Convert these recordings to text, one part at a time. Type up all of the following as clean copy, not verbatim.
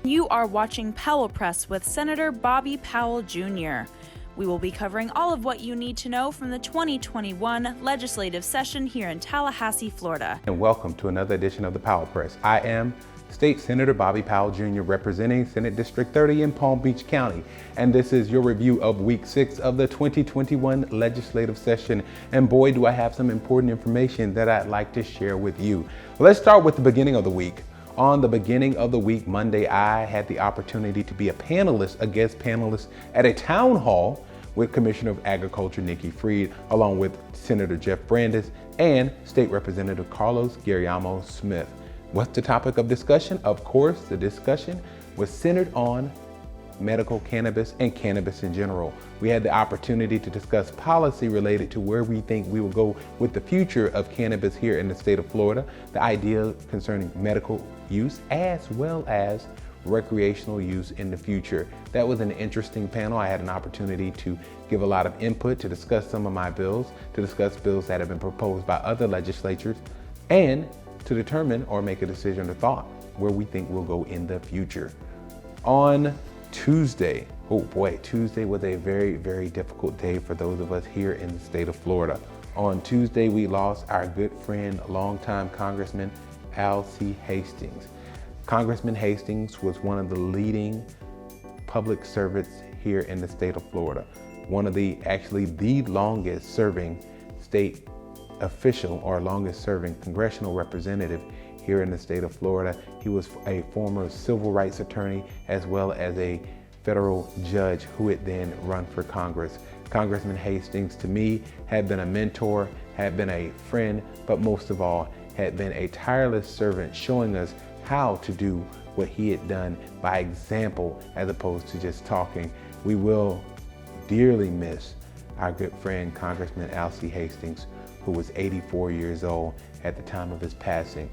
You are watching Powell Press with Senator Bobby Powell Jr. We will be covering all of what you need to know from the 2021 legislative session here in Tallahassee, Florida. And welcome to another edition of the Powell Press. I am State Senator Bobby Powell Jr. representing Senate District 30 in Palm Beach County. And this is your review of week 6 of the 2021 legislative session. And boy, do I have some important information that I'd like to share with you. Let's start with the beginning of the week. On the beginning of the week, Monday, I had the opportunity to be a guest panelist at a town hall with Commissioner of Agriculture Nikki Fried, along with Senator Jeff Brandes and State Representative Carlos Guillermo Smith. What's the topic of discussion? Of course, the discussion was centered on medical cannabis and cannabis in general. We had the opportunity to discuss policy related to where we think we will go with the future of cannabis here in the state of Florida, the idea concerning medical use as well as recreational use in the future. That was an interesting panel. I had an opportunity to give a lot of input, to discuss some of my bills, to discuss bills that have been proposed by other legislatures, and to determine or make a decision or thought where we think we'll go in the future. On Tuesday, oh boy, Tuesday was a very, very difficult day for those of us here in the state of Florida. On Tuesday, we lost our good friend, longtime Congressman Al C. Hastings. Congressman Hastings was one of the leading public servants here in the state of Florida. Actually the longest serving state official or longest serving congressional representative here in the state of Florida. He was a former civil rights attorney as well as a federal judge who had then run for Congress. Congressman Hastings, to me, had been a mentor, had been a friend, but most of all, had been a tireless servant showing us how to do what he had done by example as opposed to just talking. We will dearly miss our good friend, Congressman Al C. Hastings, who was 84 years old at the time of his passing.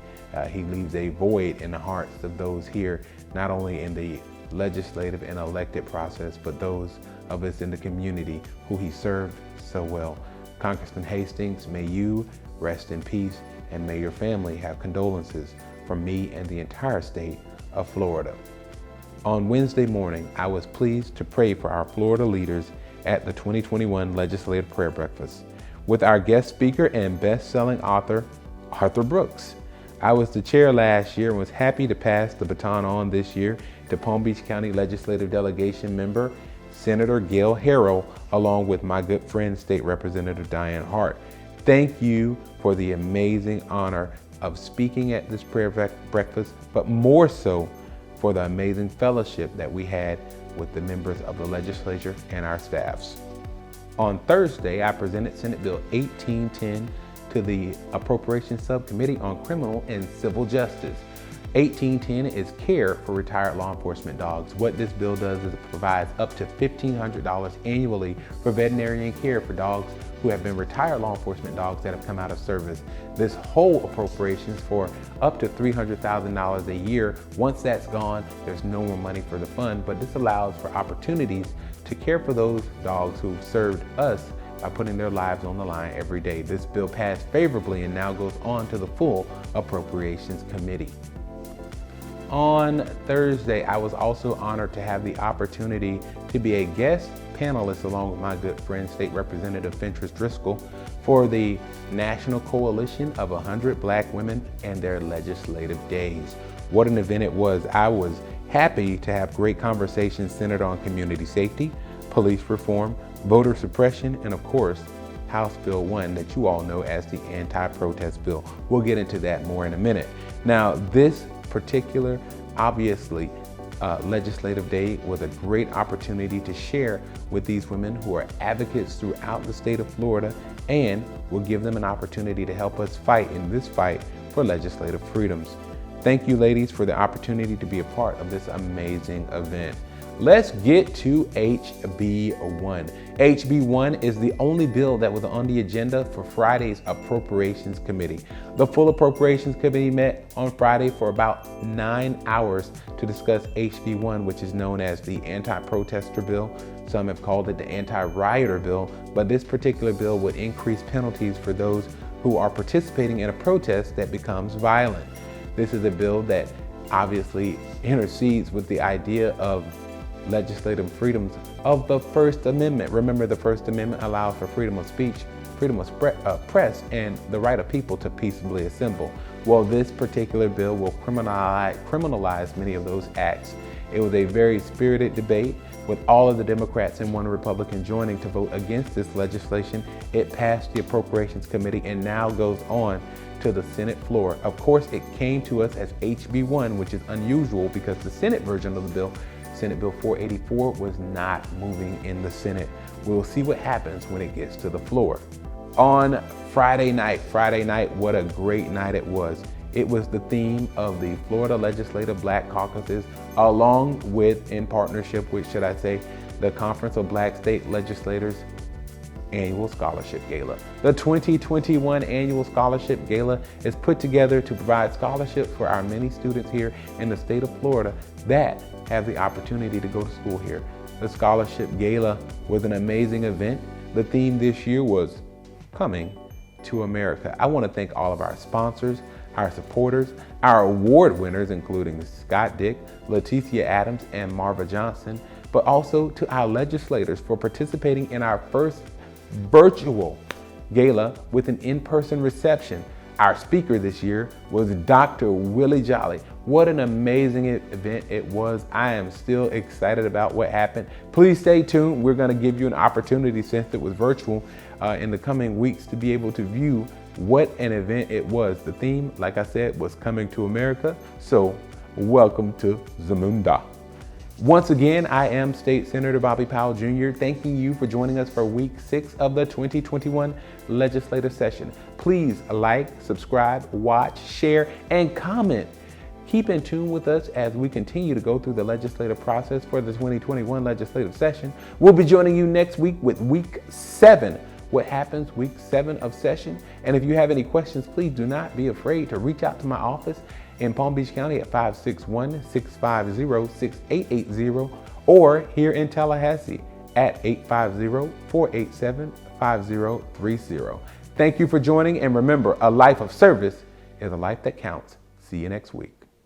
He leaves a void in the hearts of those here, not only in the legislative and elected process, but those of us in the community who he served so well. Congressman Hastings, may you rest in peace, and may your family have condolences from me and the entire state of Florida. On Wednesday morning, I was pleased to pray for our Florida leaders at the 2021 Legislative Prayer Breakfast with our guest speaker and best-selling author, Arthur Brooks. I was the chair last year and was happy to pass the baton on this year to Palm Beach County Legislative Delegation member, Senator Gail Harrell, along with my good friend, State Representative Diane Hart. Thank you for the amazing honor of speaking at this prayer breakfast, but more so for the amazing fellowship that we had with the members of the legislature and our staffs. On Thursday, I presented Senate Bill 1810 to the Appropriations Subcommittee on Criminal and Civil Justice. 1810 is care for retired law enforcement dogs. What this bill does is it provides up to $1,500 annually for veterinarian care for dogs who have been retired law enforcement dogs that have come out of service. This whole appropriations for up to $300,000 a year. Once that's gone, there's no more money for the fund, but this allows for opportunities to care for those dogs who've served us by putting their lives on the line every day. This bill passed favorably and now goes on to the full Appropriations Committee. On Thursday, I was also honored to have the opportunity to be a guest panelist along with my good friend, State Representative Fentress Driscoll, for the National Coalition of 100 Black Women and their Legislative Days. What an event it was. I was happy to have great conversations centered on community safety, police reform, voter suppression, and of course, House Bill 1 that you all know as the anti-protest bill. We'll get into that more in a minute. Now, this particular, obviously, legislative day was a great opportunity to share with these women who are advocates throughout the state of Florida, and will give them an opportunity to help us fight in this fight for legislative freedoms. Thank you, ladies, for the opportunity to be a part of this amazing event. Let's get to HB1. HB1 is the only bill that was on the agenda for Friday's Appropriations Committee. The full Appropriations Committee met on Friday for about 9 hours to discuss HB1, which is known as the anti-protester bill. Some have called it the anti-rioter bill, but this particular bill would increase penalties for those who are participating in a protest that becomes violent. This is a bill that obviously intercedes with the idea of legislative freedoms of the First Amendment. Remember, the First Amendment allows for freedom of speech, freedom of press, and the right of people to peaceably assemble. Well, this particular bill will criminalize many of those acts. It was a very spirited debate with all of the Democrats and one Republican joining to vote against this legislation. It passed the Appropriations Committee and now goes on to the Senate floor. Of course, it came to us as HB1, which is unusual because the Senate version of the bill, Senate Bill 484, was not moving in the Senate. We'll see what happens when it gets to the floor. On Friday night, what a great night it was. It was the theme of the Florida Legislative Black Caucuses, along with, in partnership with, should I say, the Conference of Black State Legislators Annual Scholarship Gala. The 2021 Annual Scholarship Gala is put together to provide scholarships for our many students here in the state of Florida that have the opportunity to go to school here. The Scholarship Gala was an amazing event. The theme this year was Coming to America. I want to thank all of our sponsors, our supporters, our award winners, including Scott Dick, Leticia Adams, and Marva Johnson, but also to our legislators for participating in our first virtual gala with an in-person reception. Our speaker this year was Dr. Willie Jolly. What an amazing event it was. I am still excited about what happened. Please stay tuned. We're going to give you an opportunity, since it was virtual, in the coming weeks to be able to view what an event it was. The theme, like I said, was Coming to America. So welcome to Zamunda. Once again, I am State Senator Bobby Powell Jr. thanking you for joining us for week 6 of the 2021 legislative session. Please like, subscribe, watch, share, and comment. Keep in tune with us as we continue to go through the legislative process for the 2021 legislative session. We'll be joining you next week with week 7. What happens week 7 of session? And if you have any questions, please do not be afraid to reach out to my office in Palm Beach County at 561-650-6880, or here in Tallahassee at 850-487-5030. Thank you for joining, and remember, a life of service is a life that counts. See you next week.